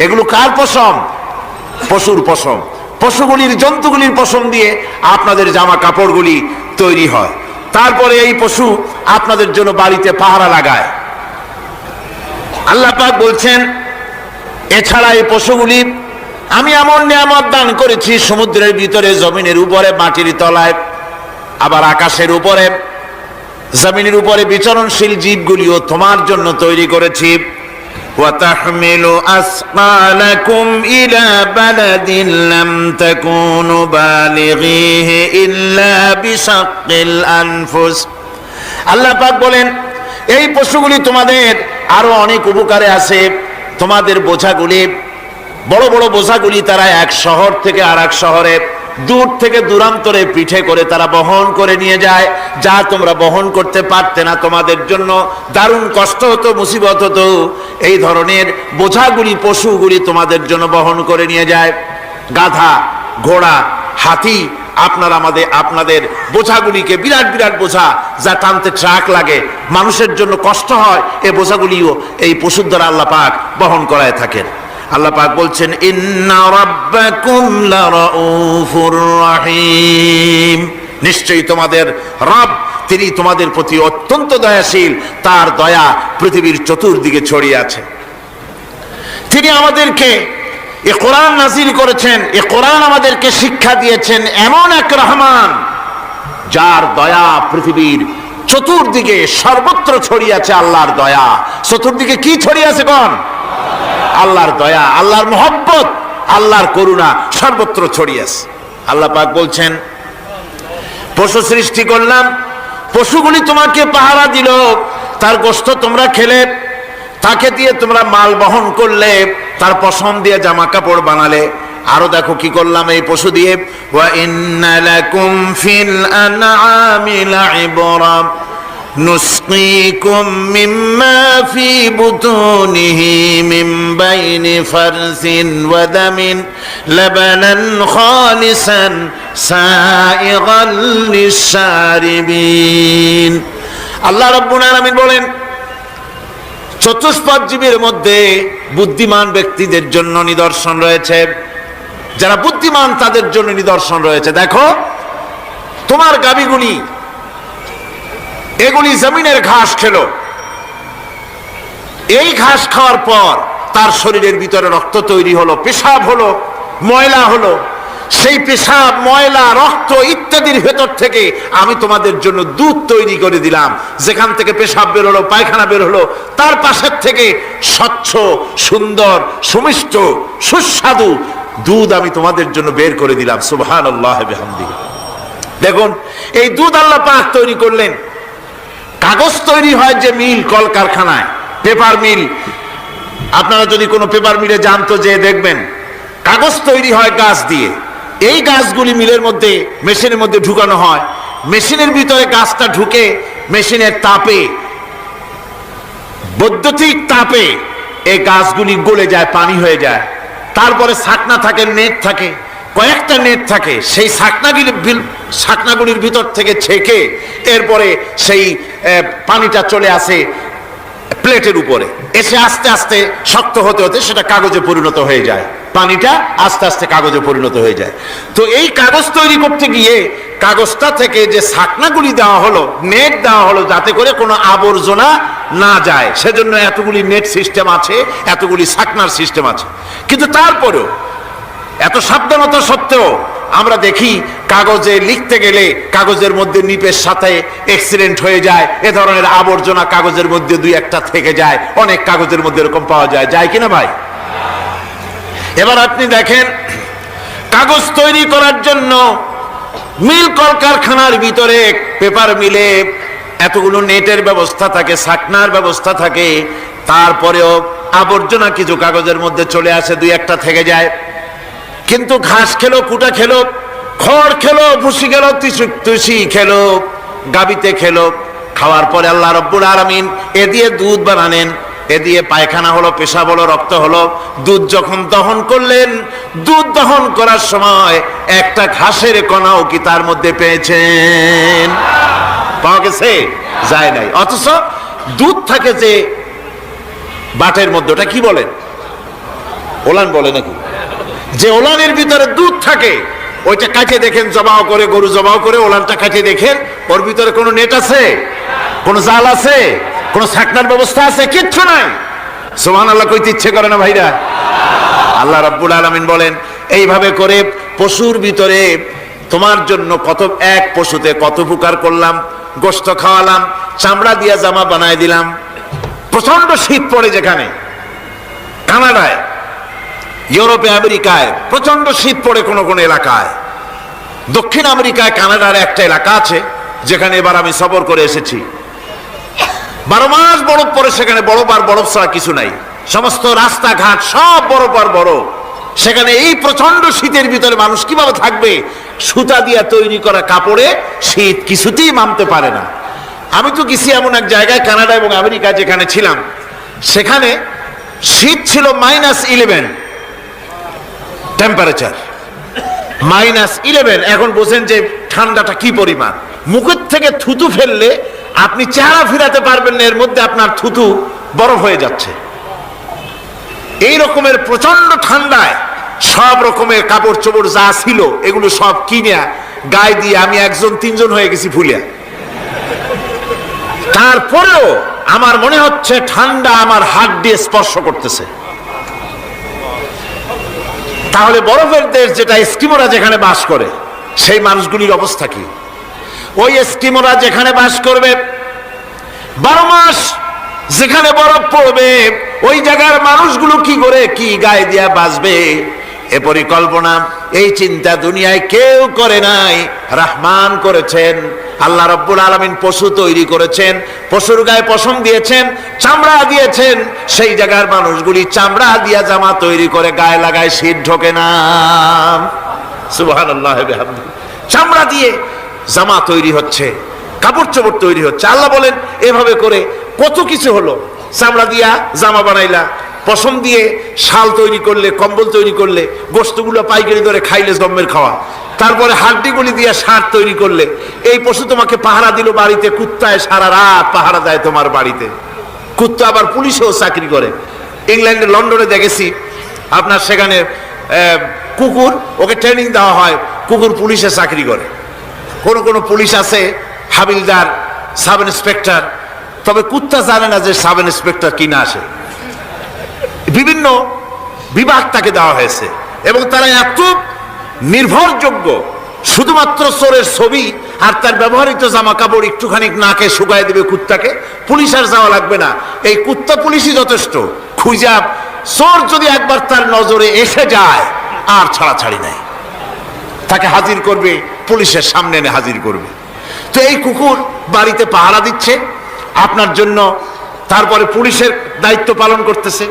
এগুলো কার পশম? পশুর পশম। পশুগুলির, জন্তুগুলির পশম দিয়ে আপনাদের জামা কাপড়গুলি তৈরি হয়। তারপরে এই পশু আপনাদের জন্য বাড়িতে পাহারা লাগায়। আল্লাহ পাক বলছেন, এছাড়া এই পশুগুলি আমি এমন নিয়ামত দান করেছি, সমুদ্রের ভিতরে, জমিনের উপরে, মাটির তলায়, আবার আকাশের উপরে, জমিনের উপরে বিচরণশীল জীবগুলিও তোমার জন্য তৈরি করেছি। وَتَحْمِلُ أَثْقَالَكُمْ إِلَى بَلَدٍ لَمْ تَكُونُوا بَالِغِيهِ إِلَّا بِشَقِّ الْأَنفُسِ। আল্লাহ পাক বলেন, এই পশুগুলি তোমাদের আরো অনেক উপকারে আছে। তোমাদের বোঝাগুলি, বড় বড় বোঝাগুলি তারা এক শহর থেকে আর এক শহরে, দূর থেকে দূরান্তরে পিঠে করে তারা বহন করে নিয়ে যায়, যা তোমরা বহন করতে পারতে না। তোমাদের জন্য দারুণ কষ্ট হতো, মুসিবত হতো। এই ধরনের বোঝাগুলি, পশুগুলি তোমাদের জন্য বহন করে নিয়ে যায়। গাধা, ঘোড়া, হাতি, আপনাদের বোঝাগুলিকে, বিরাট বিরাট বোঝা যা টানতে ট্রাক লাগে, মানুষের জন্য কষ্ট হয়, এই বোঝাগুলিও এই পশুর দ্বারা আল্লাহ পাক বহন করায় থাকেন। আল্লাহ পাক বলছেন, ইন্না রাব্বাকুম লারাউফুর রাহিম। নিশ্চয়ই তোমাদের রব, তিনি তোমাদের প্রতি অত্যন্ত দয়াশীল, তার দয়া পৃথিবীর চতুর্দিকে ছড়িয়ে আছে। তিনি আমাদেরকে এ কোরআন নাযিল করেছেন, এ কোরআন আমাদেরকে শিক্ষা দিয়েছেন এমন এক রহমান, যার দয়া পৃথিবীর চতুর্দিকে সর্বত্র ছড়িয়ে আছে। আল্লাহর দয়া চতুর্দিকে কি ছড়িয়ে আছে? কোন? আল্লাহর দয়া, আল্লাহর মহব্বত, আল্লাহর করুণা সর্বত্র ছড়িয়ে আছে। আল্লাহ পাক বলছেন, পশু সৃষ্টি করলাম, পশুগুলি তোমাকে পাহারা দিল, তার গোশত তোমরা খেলে, তাকে দিয়ে তোমরা মাল বহন করলে, তার পশম দিয়ে জামা কাপড় বানালে। আরো দেখো কি করলাম এই পশু দিয়ে, ওয়া ইন্না লাকুম ফিল আনআমি লাইবরা নুসকিকুম মিম্মা ফি বুতুনিহি মিন বাইনি ফারসিন ওয়া দামিন লাবানান খালিসান সাইগাল লিশারিবিন। আল্লাহ রাব্বুল আলামিন বলেন, চতুষ্পদ জীবের মধ্যে বুদ্ধিমান ব্যক্তিদের জন্য নিদর্শন রয়েছে। যারা বুদ্ধিমান তাদের জন্য নিদর্শন রয়েছে। দেখো, তোমার গাভীগুলি, এগুলি জমিনের ঘাস খেলো, এই ঘাস খাওয়ার পর তার শরীরের ভিতরে রক্ত তৈরি হলো, পেশাব হলো, ময়লা হলো। সেই পেশাব, ময়লা, রক্ত ইত্যাদির ভেতর থেকে আমি তোমাদের জন্য দুধ তৈরি করে দিলাম। যেখান থেকে পেশাব বের হলো, পায়খানা বের হলো, তার পাশের থেকে স্বচ্ছ, সুন্দর, সুমিষ্ট, সুস্বাদু দুধ আমি তোমাদের জন্য বের করে দিলাম। সুবহানাল্লাহ বিহামদিহি। দেখুন, এই দুধ আল্লাহ পাক তৈরি করলেন। কাগজ তৈরি হয় যে মিল, কলকারখানায়, পেপার মিল, আপনারা যদি কোনো পেপার মিলে যান তো যে দেখবেন কাগজ তৈরি হয় গাছ দিয়ে। এই গাছগুলি মিলের মধ্যে, মেশিনের মধ্যে ঢুকানো হয়। মেশিনের ভিতরে গাছটা ঢুকে মেশিনের তাপে, বৈদ্যুতিক তাপে এই গাছগুলি গলে যায়, পানি হয়ে যায়। তারপরে ছাকনা থাকে, নেট থাকে, কয়েকটা নেট থাকে। সেই ছাকনাগুলির ভিতর থেকে ছেঁকে এরপরে সেই পানিটা চলে আসে প্লেটের উপরে, এসে আস্তে আস্তে শক্ত হতে হতে সেটা কাগজে পরিণত হয়ে যায়। পানিটা আস্তে আস্তে কাগজে পরিণত হয়ে যায়। তো এই কাগজ তৈরি করতে গিয়ে কাগজটা থেকে যে ছাকনাগুলি দেওয়া হলো, নেট দেওয়া হলো, যাতে করে কোনো আবর্জনা না যায়, সেজন্য এতগুলি নেট সিস্টেম আছে, এতগুলি ছাকনার সিস্টেম আছে। কিন্তু তারপরেও এত সাবধানতা সত্ত্বেও আমরা দেখি কাগজে লিখতে গেলে কাগজের মধ্যে নিপের সাথে অ্যাক্সিডেন্ট হয়ে যায়, এ ধরনের আবর্জনা কাগজের মধ্যে দুই একটা থেকে যায়, অনেক কাগজের মধ্যে এরকম পাওয়া যায়, যায় কিনা ভাই? এবার আপনি দেখেন, কাগজ তৈরি করার জন্য মিল কলকারখানার ভিতরে পেপার মিলে এতগুলো নেটের ব্যবস্থা থাকে, ছাকনার ব্যবস্থা থাকে, তারপরেও আবর্জনা কিছু কাগজের মধ্যে চলে আসে, দুই একটা থেকে যায়। কিন্তু ঘাস খেলো, কুটা খেলো, খড় খেলো, ভুসি খেলো, তুষি খেলো, গাবিতে খেলো, খাওয়ার পরে আল্লাহ রব্বুল আলামিন এ দিয়ে দুধ বানালেন, এ দিয়ে পায়খানা হলো, পেশাব হলো, রক্ত হলো। দুধ যখন দহন করলেন, দুধ দহন করার সময় একটা ঘাসের কণাও কি তার মধ্যে পেয়েছেন? পাওয়া গেছে? যায় নাই। অথচ দুধ থাকে যে বাটের মধ্যে, ওটা কি বলেন? ওলান বলে নাকি? যে ওলানের ভিতরে দুধ থাকে, ওইটা কাটে দেখেন, জবাও করে, গরু জবাও করে ওলানটা কাটে দেখেন, ওর ভিতরে কোনো নেট আছে? কোনো জাল আছে? কোনো ছাকনার ব্যবস্থা আছে? কিচ্ছু নাই। সুবহানাল্লাহ কইতে ইচ্ছে করে না ভাইরা? আল্লাহ রাব্বুল আলামিন বলেন, এইভাবে করে পশুর ভিতরে তোমার জন্য কত, এক পশুতে কত উপকার করলাম, গোশত খাওয়ালাম, চামড়া দিয়া জামা বানায় দিলাম। প্রচন্ড শীত পড়ে যেখানে, কানাডায়, ইউরোপে, আমেরিকায় প্রচন্ড শীত পড়ে কোন কোন এলাকায়। দক্ষিণ আমেরিকায় কানাডার একটা এলাকা আছে যেখানে এবার আমি সফর করে এসেছি। 12 মাস বরফ পড়ে সেখানে, বরফ আর বরফ ছাড়া কিছু নাই, সমস্ত রাস্তাঘাট সব বরফ আর বরফ। সেখানে এই প্রচন্ড শীতের ভিতরে মানুষ কিভাবে থাকবে? সুতা দিয়া তৈরি করা কাপড়ে শীত কিছুতেই মানতে পারে না। আমি তো গেছি এমন এক জায়গায়, কানাডা এবং আমেরিকা যেখানে ছিলাম, সেখানে শীত ছিল -11 টেম্পারেচার, -11। এখন বোঝেন যে ঠান্ডাটা কি পরিমাণ। মুখের থেকে থুতু ফেললে আপনি চেহারা ফিরাতে পারবেন না, এর মধ্যে আপনার থুতু বরফ হয়ে যাচ্ছে। এই রকমের প্রচন্ড ঠান্ডায় সব রকমের কাপড় চোপড় যা ছিল এগুলো সব কিনে গায়ে দিয়ে আমি 1-3 হয়ে গেছি ফুলিয়া। তারপরেও আমার মনে হচ্ছে ঠান্ডা আমার হাত দিয়ে স্পর্শ করতেছে। তাহলে বরফের দেশ যেটা, এস্কিমোরা যেখানে বাস করে, সেই মানুষগুলির অবস্থা কি? ওই এস্কিমোরা যেখানে বাস করবে, 12 মাস যেখানে বরফ পড়বে, ওই জায়গার মানুষগুলো কি করে, কি গায়ে দিয়া বাঁচবে? এ পরিকল্পনা, এই চিন্তা দুনিয়ায় কেউ করে নাই, রহমান করেছেন। আল্লাহ রাব্বুল আলামিন পশু তৈরি করেছেন, পশুর গায়ে পশম দিয়েছেন, চামড়া দিয়েছেন, সেই জায়গার মানুষগুলি চামড়া দিয়া জামা তৈরি করে গায়ে লাগায়, শীত ঢোকে না। সুবহানাল্লাহ বিহামদিহি। চামড়া দিয়ে জামা তৈরি হচ্ছে, কাপড় চোপড় তৈরি হচ্ছে। আল্লাহ বলেন এভাবে করে কত কিছু হলো। চামড়া দিয়া জামা বানাইলা, পশম দিয়ে শাল তৈরি করলে, কম্বল তৈরি করলে, গোশতগুলো পাইকারি ধরে খাইলে জম্মের খাওয়া, তারপরে হাড্ডিগুলি দিয়ে সার তৈরি করলে। এই পশু তোমাকে পাহারা দিল বাড়িতে, কুত্তায় সারা রাত পাহারা দেয় তোমার বাড়িতে। কুত্তা আবার পুলিশেও চাকরি করে। ইংল্যান্ডে, লন্ডনে দেখেছি আপনার, সেখানে কুকুর, ওকে ট্রেনিং দেওয়া হয়, কুকুর পুলিশে চাকরি করে। কোন কোন পুলিশ আছে হাবিলদার, সাব ইন্সপেক্টর, তবে কুত্তা জানে না যে সাব ইন্সপেক্টর কিনা আসে। বিভিন্ন বিভাগ তাকে দেওয়া হয়েছে এবং তারা এত নির্ভরযোগ্য, শুধুমাত্র চোরের ছবি আর তার ব্যবহৃত জামা কাপড় একটুখানি নাকে শুকায় দিবে কুত্তাকে, পুলিশ আর যাওয়া লাগবে না। এই কুত্তা পুলিশই যথেষ্ট। খুঁজা চোর যদি একবার তার নজরে এসে যায়, আর ছাড়াছাড়ি নাই, তাকে হাজির করবে, পুলিশের সামনে এনে হাজির করবে। তো এই কুকুর বাড়িতে পাহারা দিচ্ছে আপনার জন্য, তারপরে পুলিশের দায়িত্ব পালন করতেছে।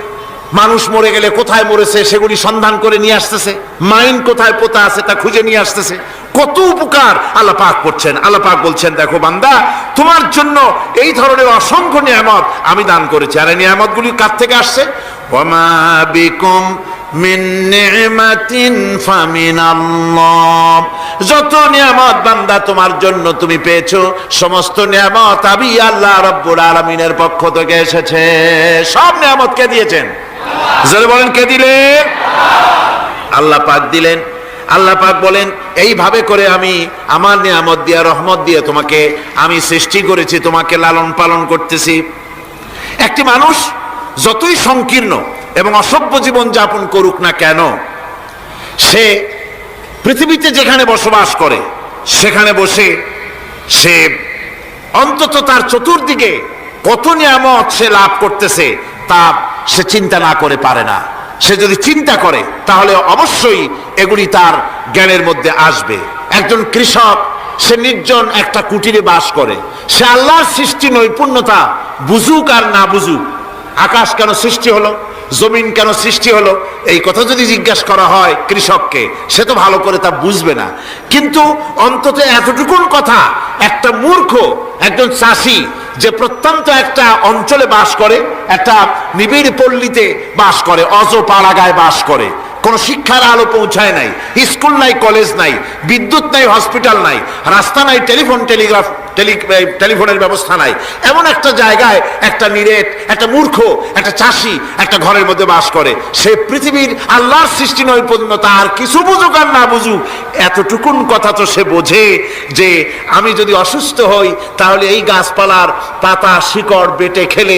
মানুষ মরে গেলে কোথায় মরেছে সেগুলি সন্ধান করে নিয়ে আসতেছে, মাইন কোথায় পোতা আছে তা খুঁজে নিয়ে আসতেছে। কত উপকার আল্লাহ পাক করছেন। আল্লাহ পাক বলছেন, দেখো বান্দা, তোমার জন্য এই ধরনের অসংখ্য নিয়ামত আমি দান করেছি। আর এই নিয়ামতগুলি কার থেকে আসছে? ওয়ামা বিকুম মিন নি'মাতিন ফামিনাল্লাহ। যত নিয়ামত বান্দা তোমার জন্য তুমি পেয়েছো, সমস্ত নিয়ামত আমি আল্লাহ রাব্বুল আলামিনের পক্ষ থেকে এসেছে। সব নিয়ামত কে দিয়েছেন? যারা বলেন কে দিলেন? আল্লাহ পাক দিলেন। আল্লাহ পাক বলেন এইভাবে করে আমি আমার নিয়ামত দিয়ে রহমত দিয়ে তোমাকে আমি সৃষ্টি করেছি, তোমাকে লালন পালন করতেছি। একটি মানুষ যতই সংকীর্ণ এবং অসভ্য জীবন যাপন করুক না কেন, সে পৃথিবীতে যেখানে বসবাস করে সেখানে বসে সে অন্তত তার চতুর্দিকে কত নিয়ামত সে লাভ করতেছে তা সে চিন্তা না করে পারে না। সে যদি চিন্তা করে তাহলে অবশ্যই এগুলি তার জ্ঞানের মধ্যে আসবে। একজন কৃষক, সে নির্জন একটা কুটিরে বাস করে, সে আল্লাহর সৃষ্টি নৈপুণ্যতা বুঝুক আর না বুঝুক, আকাশ কেন সৃষ্টি হলো, জমিন কেন সৃষ্টি হলো, এই কথা যদি জিজ্ঞাসা করা হয় কৃষককে, সে তো ভালো করে তা বুঝবে না। কিন্তু অন্তত এতটুকুন কথা একটা মূর্খ, একজন চাষি যে প্রত্যন্ত একটা অঞ্চলে বাস করে, একটা নিবিড় পল্লীতে বাস করে, অজ পাড়াগায় বাস করে, কোনো শিক্ষার আলো পৌঁছায় নাই, স্কুল নাই, কলেজ নাই, বিদ্যুৎ নাই, হসপিটাল নাই, রাস্তা নাই, টেলিফোনের ব্যবস্থা নাই, এমন একটা জায়গায় একটা নিরেট, একটা মূর্খ, একটা চাষি একটা ঘরের মধ্যে বাস করে। সে পৃথিবীর আল্লাহর সৃষ্টি নৈপুণ্যতা আর কিছু বুঝুক আর না বুঝুক, এতটুকুন কথা তো সে বোঝে যে আমি যদি অসুস্থ হই তাহলে এই গাছপালার পাতা শিকড় বেটে খেলে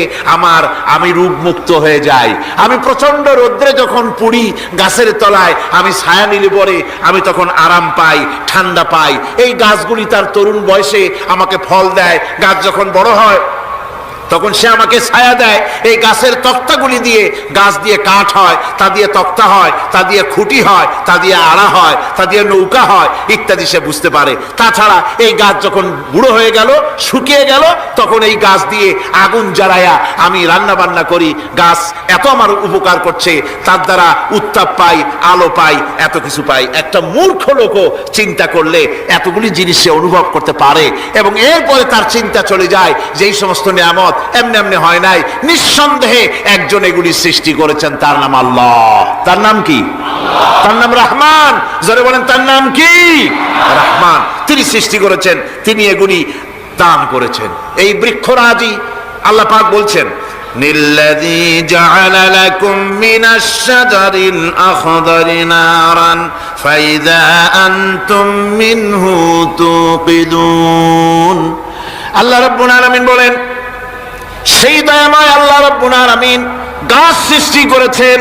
আমি রোগমুক্ত হয়ে যাই। আমি প্রচন্ড রৌদ্রে যখন পুড়ি গাছের তলায়, আমি ছায়া নিলে পরে আমি তখন আরাম পাই, ঠান্ডা পাই। এই গাছগুলি তার তরুণ বয়সে আমাকে ফল দেয়, গাছ যখন বড় হয় তখন সে আমাকে ছায়া দেয়। এই গাছের তক্তাগুলি দিয়ে, গাছ দিয়ে কাঠ হয়, তা দিয়ে তক্তা হয়, তা দিয়ে খুঁটি হয়, তা দিয়ে আড়া হয়, তা দিয়ে নৌকা হয় ইত্যাদি সে বুঝতে পারে। তাছাড়া এই গাছ যখন বুড়ো হয়ে গেল, শুকিয়ে গেল, তখন এই গাছ দিয়ে আগুন জ্বালায়া আমি রান্না বান্না করি, গাছ এত আমার উপকার করছে, তার দ্বারা উত্তাপ পাই, আলো পাই, এত কিছু পাই। একটা মূর্খ লোকও চিন্তা করলে এতগুলি জিনিস সে অনুভব করতে পারে এবং এরপরে তার চিন্তা চলে যায় যে এই সমস্ত নিয়ামত এমনি এমনি হয় নাই, নিঃসন্দেহে একজন এগুলি সৃষ্টি করেছেন, তার নাম আল্লাহ। তার নাম কি? তার নাম রহমান। যারা বলেন তার নাম কি? রহমান। তিনি সৃষ্টি করেছেন, তিনি এগুলি দান করেছেন। এই বৃক্ষরাজি আল্লাহ পাক বলছেন নিল্লাযী জাআলা লাকুম মিনাশ শাজারিল আখদারি নারান ফাইযা আনতুম মিনহু তুকিদুন। আল্লাহ রাব্বুল আলামিন বলেন সেই দয়াময় আল্লাহ রাব্বুল আলামিন গাছ সৃষ্টি করেছেন,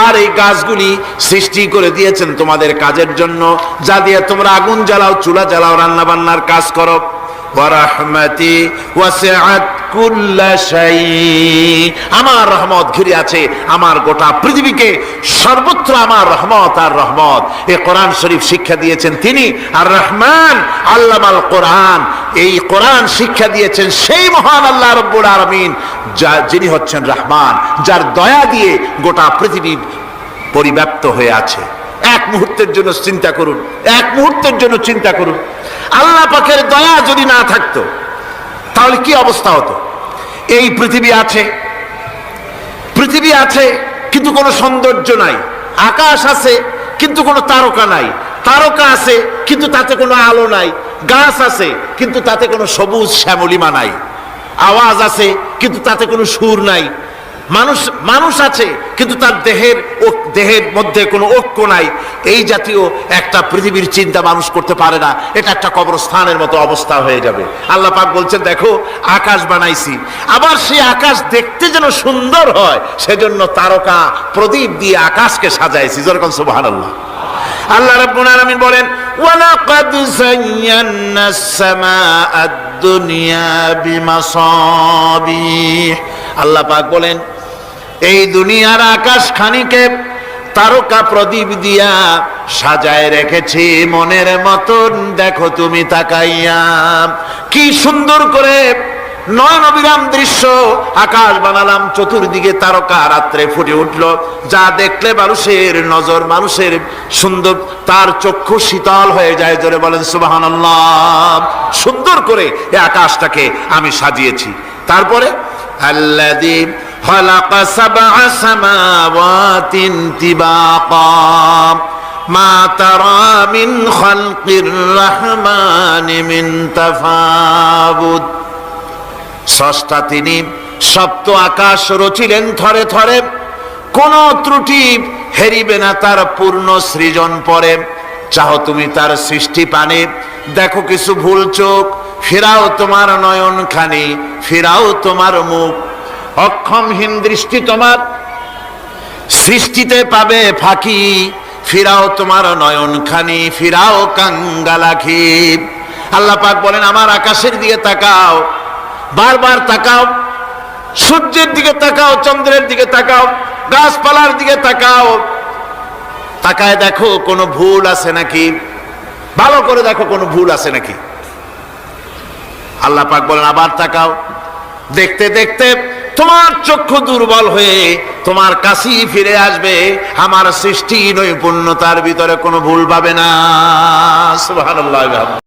আর এই গাছগুলি সৃষ্টি করে দিয়েছেন তোমাদের কাজের জন্য, যা দিয়ে তোমরা আগুন জ্বালাও, চুলা জ্বালাও, রান্না বান্নার কাজ করো। ওয়া রাহমাতি ওয়াসিআত কুল্লা শাই, আমার রহমত ঘিরে আছে আমার গোটা পৃথিবীকে, সর্বত্র আমার রহমত আর রহমত। এই কোরআন শরীফ শিক্ষা দিয়েছেন তিনি আর রহমান আল্লামাল কোরআন। এই কোরআন শিক্ষা দিয়েছেন সেই মহান আল্লাহ রাব্বুল আলামিন, যিনি হচ্ছেন রহমান, যার দয়া দিয়ে গোটা পৃথিবী পরিব্যাপ্ত হয়ে আছে। এক মুহূর্তের জন্য চিন্তা করুন, এক মুহূর্তের জন্য চিন্তা করুন, আল্লাহ পাকের দয়া যদি না থাকতো তাহলে কি অবস্থা হতো? এই পৃথিবী আছে কিন্তু কোনো সৌন্দর্য নাই, আকাশ আছে কিন্তু কোনো তারকা নাই, তারকা আছে কিন্তু তাতে কোনো আলো নাই, গাছ আছে কিন্তু তাতে কোনো সবুজ শ্যামলিমা নাই, আওয়াজ আছে কিন্তু তাতে কোনো সুর নাই, মানুষ আছে কিন্তু তার দেহের মধ্যে কোনো ঐক্য নাই। এই জাতীয় একটা পৃথিবীর চিন্তা মানুষ করতে পারে না, এটা একটা কবরস্থানের মতো অবস্থা হয়ে যাবে। আল্লাহ পাক বলছেন দেখো আকাশ বানাইছি, আবার সেই আকাশ দেখতে যেন সুন্দর হয় সেজন্য তারকা প্রদীপ দিয়ে আকাশকে সাজাইছি। যেরকম সুবহানাল্লাহ। আল্লাহ রাব্বুল আলামিন বলেন ওয়ালাকাদ যায়্যানাস সামাআদ দুনিয়া বিমাসাবিহ। আল্লাহ পাক বলেন এই দুনিয়ার আকাশ খানিকে তারকা প্রদীপ দিয়া সাজায় রেখেছি মনের মতন, দেখো তুমি তাকাইয়া কি সুন্দর করে নয়ন অবিরাম দৃশ্য আকাশ বানালাম, চতুর্দিকে তারকা রাত্রে ফুটে উঠলো, যা দেখলে মানুষের নজর, মানুষের সুন্দর, তার চক্ষু শীতল হয়ে যায়। জোরে বলেন সুবহানাল্লাহ। সুন্দর করে এই আকাশটাকে আমি সাজিয়েছি। তারপরে আল্লাযী খালাকা সাবআ সামাওয়াতিন তিবাকা মা তারা মিন খালকির রহমানি মিন তাফাউত। স্রষ্টা তিনি সপ্ত আকাশ রচিলেন থরে থরে, কোন ত্রুটি হেরিবে না তার পূর্ণ সৃজন পরে। চাহো তুমি তার সৃষ্টি পানে, দেখো কিছু ভুল চোখ, ফেরাও তোমার নয়ন খানি, ফেরাও তোমার মুখ। অক্ষমহীন দৃষ্টি তোমার সৃষ্টিতে পাবে ফাঁকি, ফিরাও তোমার নয়ন খানি, ফিরাও কাঙ্গালাখি। আল্লাহ পাক বলেন আমার আকাশের দিকে তাকাও, বারবার তাকাও, সূর্যের দিকে তাকাও, চন্দ্রের দিকে তাকাও, গাছপালার দিকে তাকাও, তাকায় দেখো কোনো ভুল আছে নাকি, ভালো করে দেখো কোনো ভুল আছে নাকি। আল্লাহ পাক বলেন আবার তাকাও, দেখতে দেখতে তোমার চক্ষু দুর্বল হয়ে তোমার কাছেই ফিরে আসবে। আমার সৃষ্টি নৈপুণ্যতার ভিতরে কোনো ভুল পাবে না। সুবহানাল্লাহ।